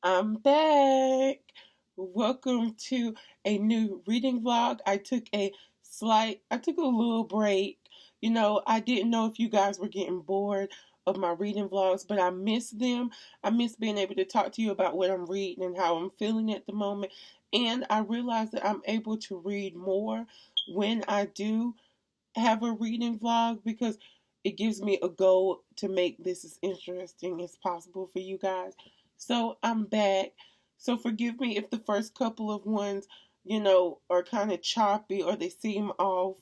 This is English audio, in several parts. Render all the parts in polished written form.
I'm back. Welcome to a new reading vlog. I took a little break. I didn't know if you guys were getting bored of my reading vlogs, but I miss them. I miss being able to talk to you about what I'm reading and how I'm feeling at the moment. And I realized that I'm able to read more when I do have a reading vlog because it gives me a goal to make this as interesting as possible for you guys. So I'm back. So forgive me if the first couple of ones, are kind of choppy or they seem off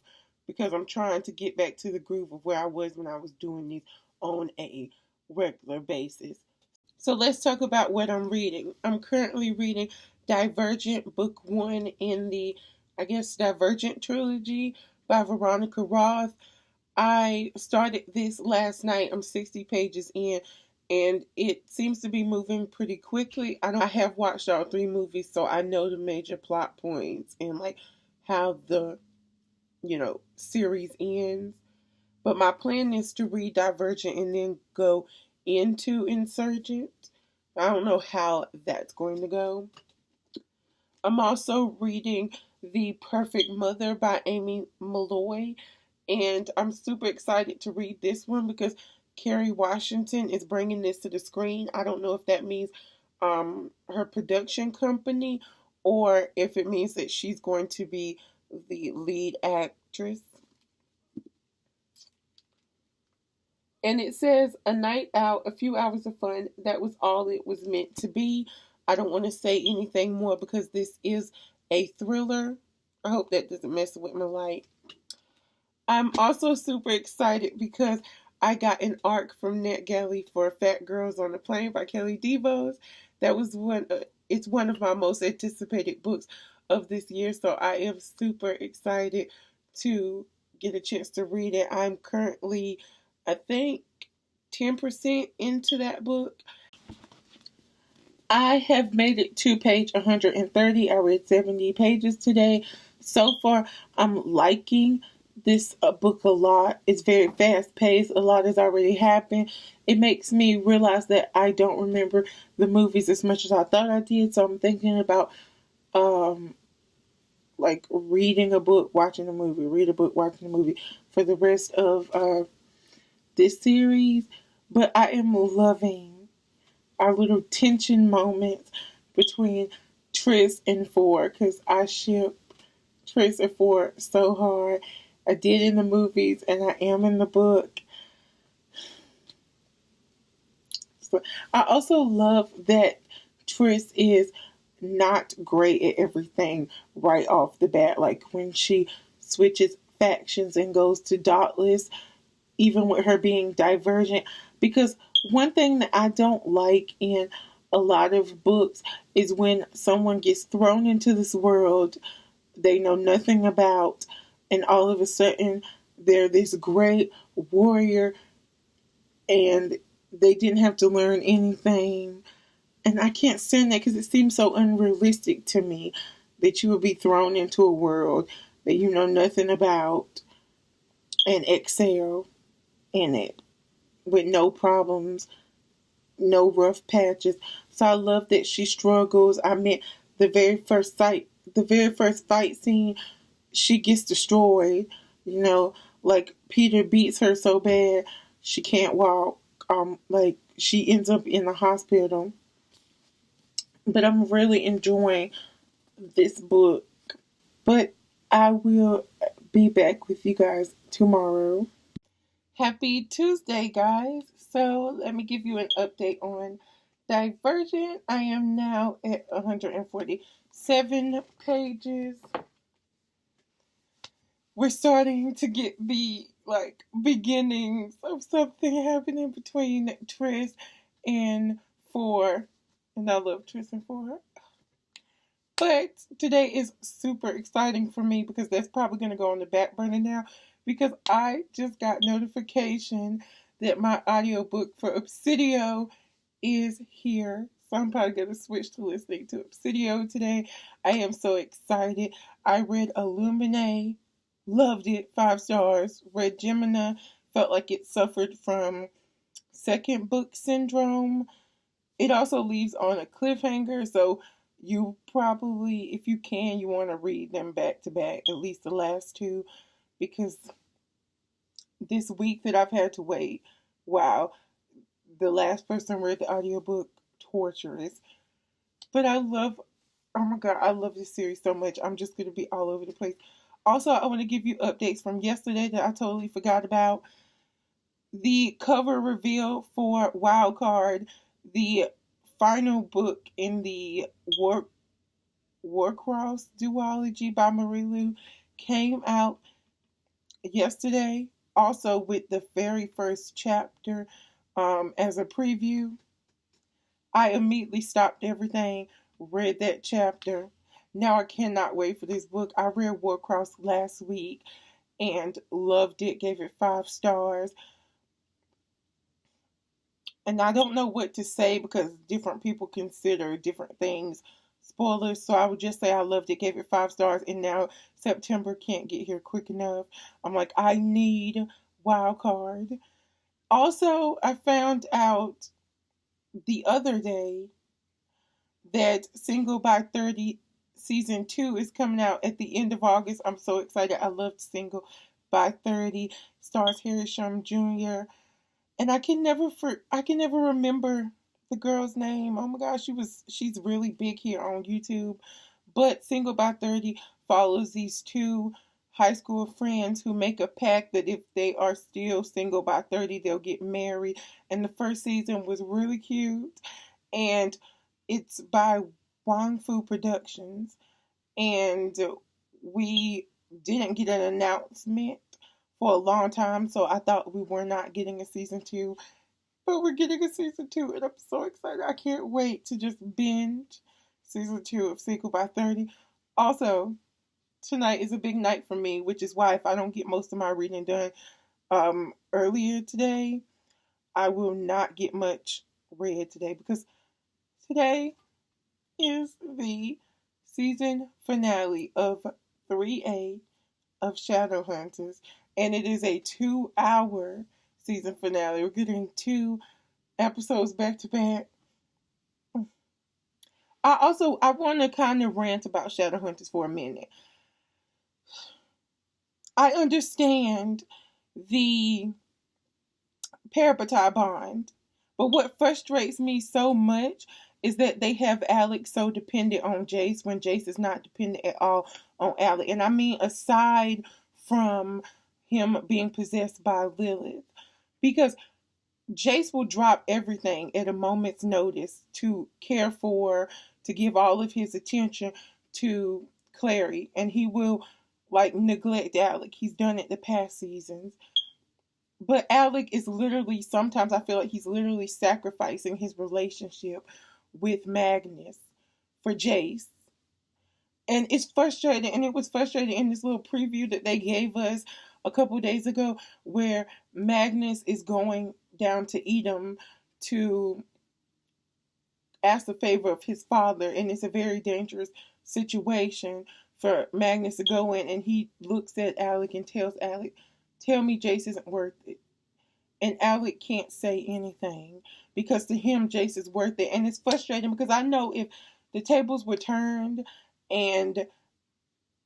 because I'm trying to get back to the groove of where I was when I was doing these on a regular basis. So let's talk about what I'm reading. I'm currently reading Divergent, Book 1 in the, I guess, Divergent trilogy by Veronica Roth. I started this last night. I'm 60 pages in, and it seems to be moving pretty quickly. I have watched all three movies, so I know the major plot points and like how the series ends. But my plan is to read Divergent and then go into Insurgent. I don't know how that's going to go. I'm also reading The Perfect Mother by Amy Malloy, and I'm super excited to read this one because Kerry Washington is bringing this to the screen. I don't know if that means her production company or if it means that she's going to be the lead actress. And it says a night out, a few hours of fun. That was all it was meant to be. I don't want to say anything more because this is a thriller. I hope that doesn't mess with my light. I'm also super excited because I got an arc from NetGalley for Fat Girls on the Plane by Kelly DeVos. That was it's one of my most anticipated books of this year, so I am super excited to get a chance to read it. I'm currently, I think, 10% into that book. I have made it to page 130. I read 70 pages today. So far, I'm liking this book a lot. It's very fast paced. A lot has already happened. It makes me realize that I don't remember the movies as much as I thought I did. So I'm thinking about like reading a book, watching a movie, read a book, watching a movie for the rest of this series. But I am loving our little tension moments between Tris and Ford because I ship Tris and Ford so hard. I did in the movies and I am in the book. So I also love that Tris is not great at everything right off the bat. Like when she switches factions and goes to Dauntless, even with her being divergent. Because one thing that I don't like in a lot of books is when someone gets thrown into this world they know nothing about, and all of a sudden they're this great warrior and they didn't have to learn anything. And I can't stand that because it seems so unrealistic to me that you would be thrown into a world that you know nothing about and excel in it with no problems, no rough patches. So I love that she struggles. I mean, the very first fight scene, she gets destroyed. Like Peter beats her so bad she can't walk. Like she ends up in the hospital. But I'm really enjoying this book. But I will be back with you guys tomorrow. Happy Tuesday, guys. So let me give you an update on Divergent. I am now at 147 pages. We're starting to get the beginnings of something happening between Tris and Four. And I love Tris and Four. But today is super exciting for me because that's probably going to go on the back burner now because I just got notification that my audiobook for Obsidio is here. So I'm probably going to switch to listening to Obsidio today. I am so excited. I read Illuminae, loved it, 5 stars. Read Gemini, felt like it suffered from second book syndrome. It also leaves on a cliffhanger, so you probably, if you can, you want to read them back to back, at least the last two, because this week that I've had to wait, wow, the last person read the audiobook, torturous. But I love, oh my God, I love this series so much. I'm just going to be all over the place. Also, I want to give you updates from yesterday that I totally forgot about. The cover reveal for Wildcard, the final book in the Warcross duology by Marie Lu, came out yesterday. Also with the very first chapter as a preview. I immediately stopped everything, read that chapter. Now I cannot wait for this book. I read Warcross last week and loved it, gave it 5 stars. And I don't know what to say because different people consider different things spoilers. So I would just say I loved it, gave it 5 stars, and now September can't get here quick enough. I'm like, I need Wildcard. Also, I found out the other day that Single by 30 season 2 is coming out at the end of August. I'm so excited. I loved Single by 30. Stars Harry Shum Jr. And I can never remember the girl's name. Oh my gosh, she's really big here on YouTube. But Single by 30 follows these two high school friends who make a pact that if they are still single by 30, they'll get married. And the first season was really cute. And it's by Wong Fu Productions. And we didn't get an announcement for a long time, so I thought we were not getting a season 2, but we're getting a season 2, and I'm so excited. I can't wait to just binge season 2 of Single by 30. Also, tonight is a big night for me, which is why if I don't get most of my reading done earlier today, I will not get much read today, because today is the season finale of 3A of Shadowhunters, and it is a 2-hour season finale. We're getting 2 episodes back to back. I want to kind of rant about Shadowhunters for a minute. I understand the parabatai bond, but what frustrates me so much is that they have Alex so dependent on Jace when Jace is not dependent at all on Alex. And I mean, aside from him being possessed by Lilith, because Jace will drop everything at a moment's notice to care for, to give all of his attention to Clary, and he will like neglect Alec. He's done it the past seasons. But Alec is literally, sometimes I feel like he's literally sacrificing his relationship with Magnus for Jace. And it's frustrating, and it was frustrating in this little preview that they gave us a couple days ago where Magnus is going down to Edom to ask a favor of his father, and it's a very dangerous situation for Magnus to go in, and he looks at Alec and tells Alec, tell me Jace isn't worth it. And Alec can't say anything because to him Jace is worth it. And it's frustrating because I know if the tables were turned and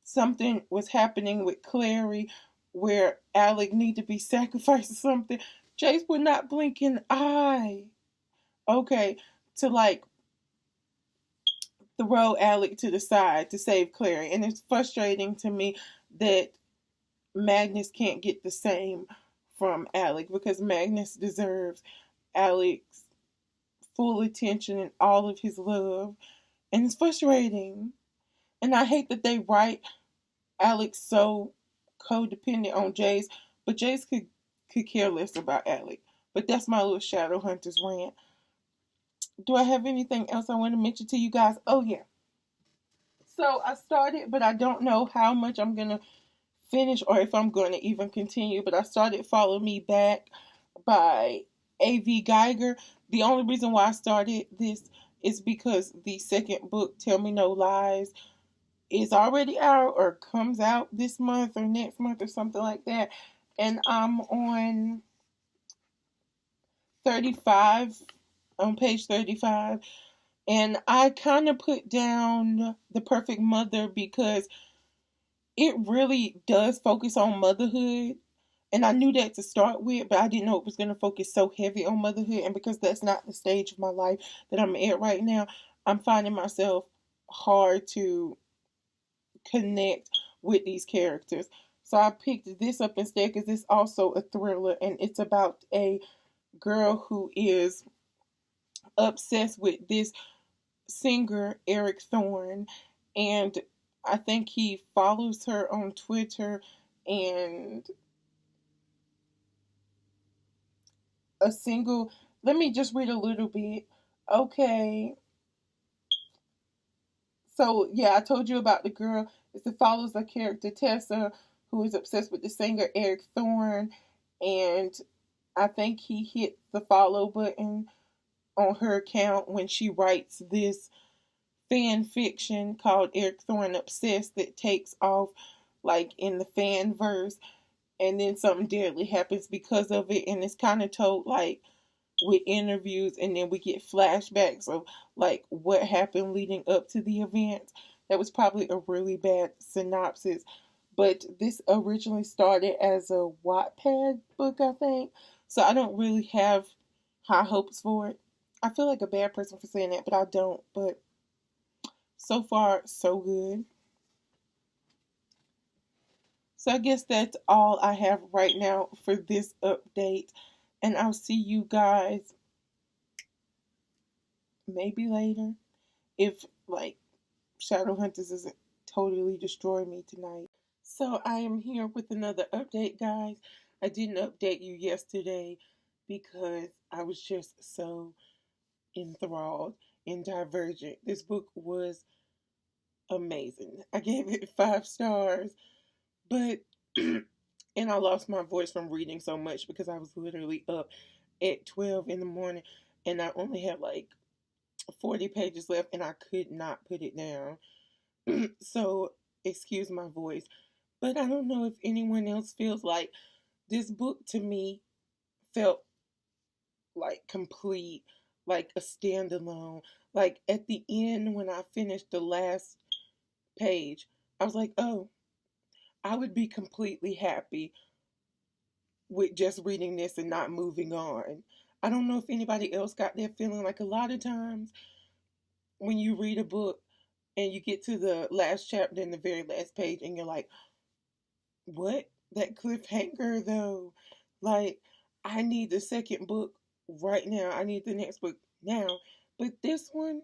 something was happening with Clary where Alec need to be sacrificed or something, Jace would not blink an eye. Okay, to like throw Alec to the side to save Clary. And it's frustrating to me that Magnus can't get the same from Alec because Magnus deserves Alec's full attention and all of his love. And it's frustrating. And I hate that they write Alec so codependent on Jace, but Jace could care less about Alec. But that's my little Shadowhunters rant. Do I have anything else I want to mention to you guys? Oh, yeah. So I started, but I don't know how much I'm going to finish or if I'm going to even continue. But I started Follow Me Back by A.V. Geiger. The only reason why I started this is because the second book, Tell Me No Lies, is already out or comes out this month or next month or something like that. And I'm on 35 on page 35. And I kind of put down The Perfect Mother because it really does focus on motherhood. And I knew that to start with, but I didn't know it was going to focus so heavy on motherhood. And because that's not the stage of my life that I'm at right now, I'm finding myself hard to connect with these characters. So I picked this up instead because it's also a thriller, and it's about a girl who is obsessed with this singer, Eric Thorne, and I think he follows her on Twitter, and a single. Let me just read a little bit. Okay. So, yeah, I told you about the girl. It follows the character Tessa, who is obsessed with the singer Eric Thorne, and I think he hit the follow button on her account when she writes this fan fiction called Eric Thorne Obsessed that takes off like in the fan verse, and then something deadly happens because of it, and it's kind of told like with interviews, and then we get flashbacks of like what happened leading up to the events. That was probably a really bad synopsis, but this originally started as a Wattpad book, I think. So I don't really have high hopes for it. I feel like a bad person for saying that, but I don't. But so far, so good. So I guess that's all I have right now for this update. And I'll see you guys maybe later if like Shadowhunters doesn't totally destroy me tonight. So I am here with another update, guys. I didn't update you yesterday because I was just so enthralled in Divergent. This book was amazing. I gave it 5 stars, but and I lost my voice from reading so much because I was literally up at 12 in the morning and I only had like 40 pages left and I could not put it down. So, excuse my voice. But I don't know if anyone else feels like this book to me felt like complete, like a standalone. Like at the end, when I finished the last page, I was like, oh, I would be completely happy with just reading this and not moving on. I don't know if anybody else got that feeling. Like a lot of times when you read a book and you get to the last chapter and the very last page and you're like, what? That cliffhanger though. Like, I need the second book right now. I need the next book now. But this one,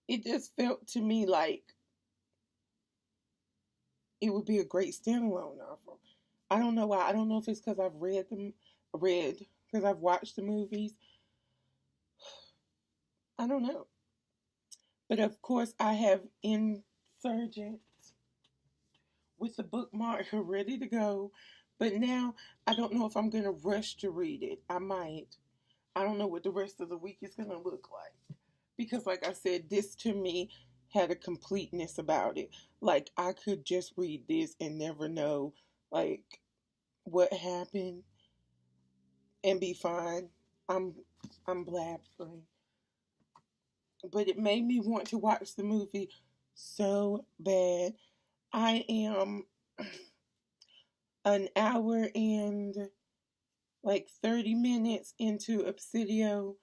it just felt to me like it would be a great standalone novel. I don't know why. I don't know if it's because I've read because I've watched the movies. I don't know. But of course, I have Insurgent with the bookmark ready to go. But now I don't know if I'm going to rush to read it. I might. I don't know what the rest of the week is going to look like. Because, like I said, this to me had a completeness about it. Like, I could just read this and never know, like, what happened and be fine. I'm, I'm blabbering. But it made me want to watch the movie so bad. I am an hour and like 30 minutes into Obsidio,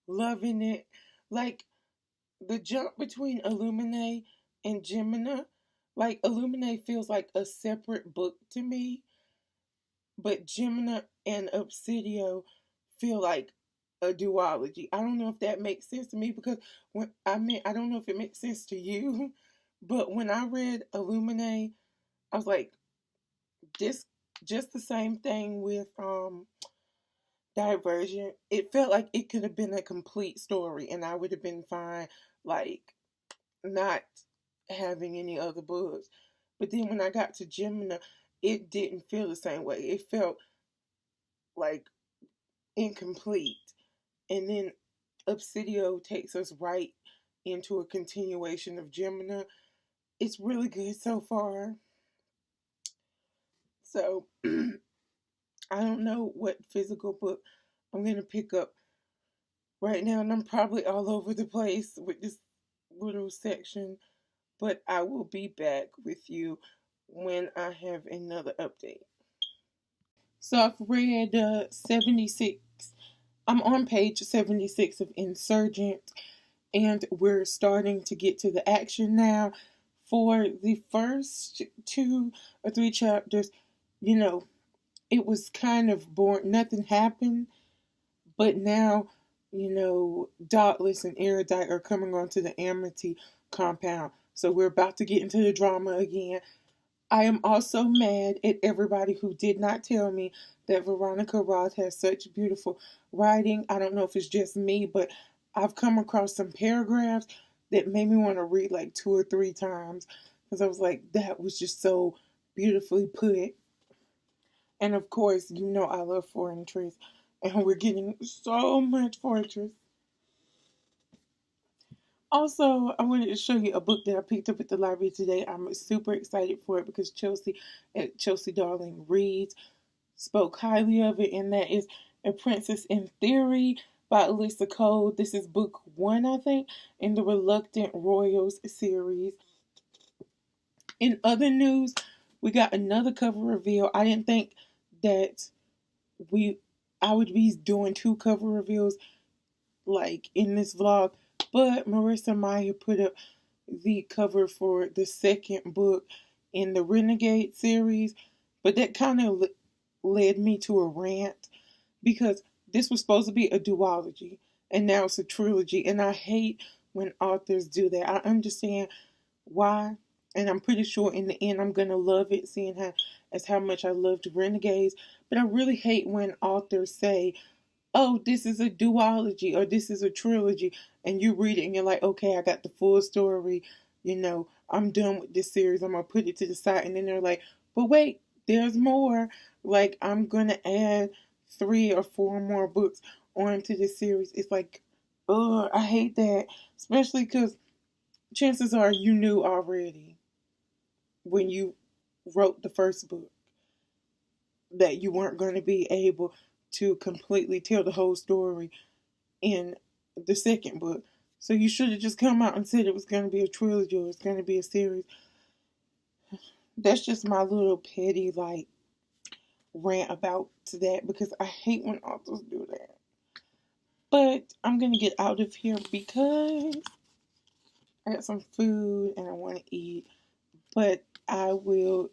loving it. Like the jump between Illuminae and Gemina, like Illuminae feels like a separate book to me, but Gemina and Obsidio feel like a duology. I don't know if that makes sense to me because I don't know if it makes sense to you, but when I read Illuminae, I was like, this just the same thing with Divergent. It felt like it could have been a complete story and I would have been fine, like, not having any other books. But then when I got to Gemini, it didn't feel the same way. It felt like incomplete. And then Obsidio takes us right into a continuation of Gemini. It's really good so far. So I don't know what physical book I'm going to pick up right now, and I'm probably all over the place with this little section, but I will be back with you when I have another update. So I've read 76. I'm on page 76 of Insurgent, and we're starting to get to the action now. For the first 2 or 3 chapters, you know, it was kind of boring. Nothing happened. But now, Dauntless and Erudite are coming onto the Amity compound. So we're about to get into the drama again. I am also mad at everybody who did not tell me that Veronica Roth has such beautiful writing. I don't know if it's just me, but I've come across some paragraphs that made me want to read like 2 or 3 times because I was like, that was just so beautifully put. And of course, I love Fortress, and we're getting so much Fortress. Also, I wanted to show you a book that I picked up at the library today. I'm super excited for it because Chelsea at Chelsea Darling Reads spoke highly of it, and that is A Princess in Theory by Alyssa Cole. This is book 1, I think, in the Reluctant Royals series. In other news, we got another cover reveal. I didn't think that we I would be doing 2 cover reveals like in this vlog, but Marissa Meyer put up the cover for the second book in the Renegade series, but that kind of led me to a rant because this was supposed to be a duology and now it's a trilogy, and I hate when authors do that. I understand why, and I'm pretty sure in the end I'm gonna love it, seeing how much I loved Renegades, but I really hate when authors say, oh, this is a duology or this is a trilogy, and you read it and you're like, okay, I got the full story, I'm done with this series, I'm gonna put it to the side, and then they're like, but wait, there's more. Like, I'm gonna add 3 or 4 more books onto this series. It's like, ugh, I hate that, especially because chances are you knew already when you wrote the first book that you weren't going to be able to completely tell the whole story in the second book. So you should have just come out and said it was going to be a trilogy or it's going to be a series. That's just my little petty rant about that because I hate when authors do that. But I'm going to get out of here because I got some food and I want to eat. But I will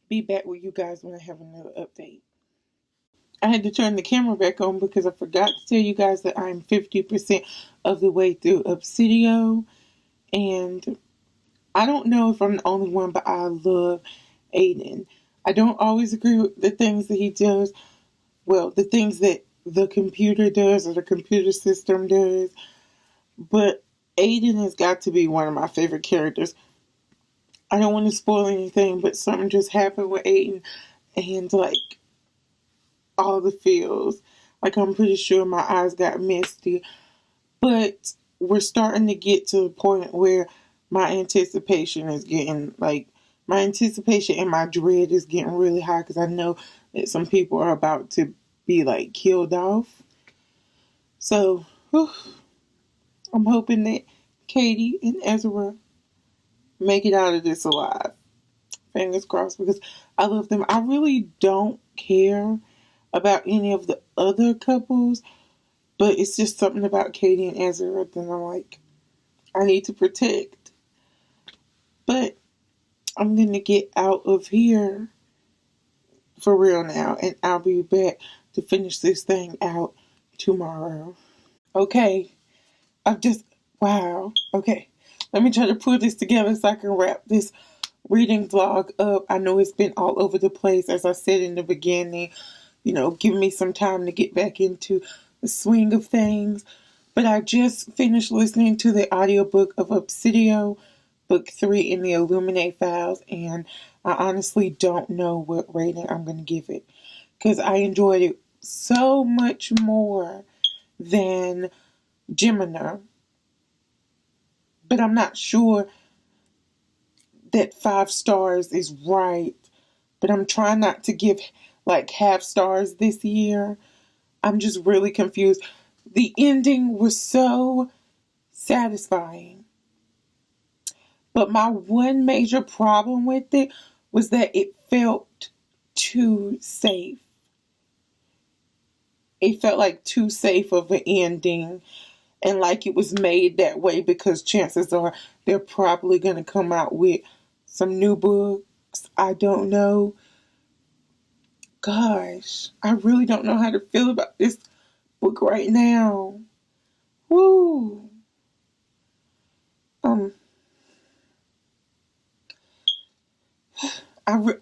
be back with you guys when I have another update. I had to turn the camera back on because I forgot to tell you guys that I'm 50% of the way through Obsidio. And I don't know if I'm the only one, but I love Aiden. I don't always agree with the things that he does. Well, the things that the computer does or the computer system does. But Aiden has got to be one of my favorite characters. I don't want to spoil anything, but something just happened with Aiden. And all the feels. I'm pretty sure my eyes got misty. But we're starting to get to the point where my anticipation is getting my anticipation and my dread is getting really high because I know that some people are about to be killed off. So I'm hoping that Katie and Ezra make it out of this alive. Fingers crossed, because I love them. I really don't care about any of the other couples, but it's just something about Katie and Ezra that I'm like, I need to protect. But I'm going to get out of here for real now, and I'll be back to finish this thing out tomorrow. Okay, wow. Okay, let me try to put this together so I can wrap this reading vlog up. I know it's been all over the place, as I said in the beginning. Give me some time to get back into the swing of things. But I just finished listening to the audiobook of Obsidio, book 3 in the Illuminate Files, and I honestly don't know what rating I'm going to give it because I enjoyed it so much more than Gemini. But I'm not sure that 5 stars is right. But I'm trying not to give half stars this year. I'm just really confused. The ending was so satisfying. But my one major problem with it was that it felt too safe. It felt like too safe of an ending, and like it was made that way because chances are they're probably going to come out with some new books. I don't know. Gosh, I really don't know how to feel about this book right now. Woo. Um, I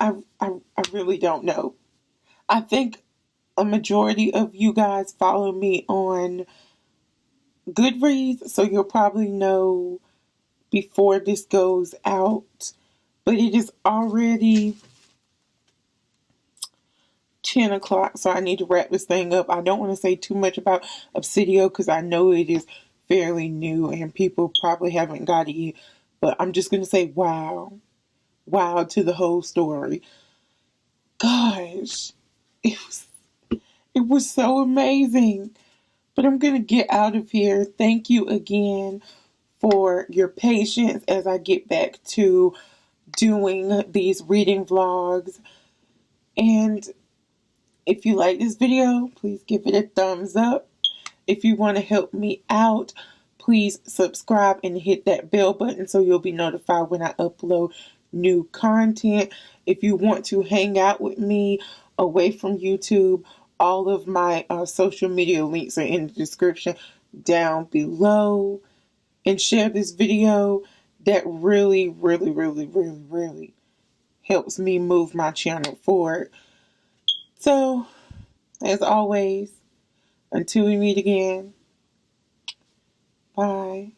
really don't know. I think a majority of you guys follow me on Goodreads, so you'll probably know before this goes out. But it is already 10 o'clock, so I need to wrap this thing up. I don't want to say too much about Obsidio because I know it is fairly new and people probably haven't got it yet. But I'm just going to say wow. Wow to the whole story. Gosh, it was so amazing. But I'm going to get out of here. Thank you again for your patience as I get back to doing these reading vlogs. And if you like this video, please give it a thumbs up. If you want to help me out, please subscribe and hit that bell button so you'll be notified when I upload new content. If you want to hang out with me away from YouTube, all of my social media links are in the description down below. And share this video. That really, really, really, really, really helps me move my channel forward. So, as always, until we meet again, bye.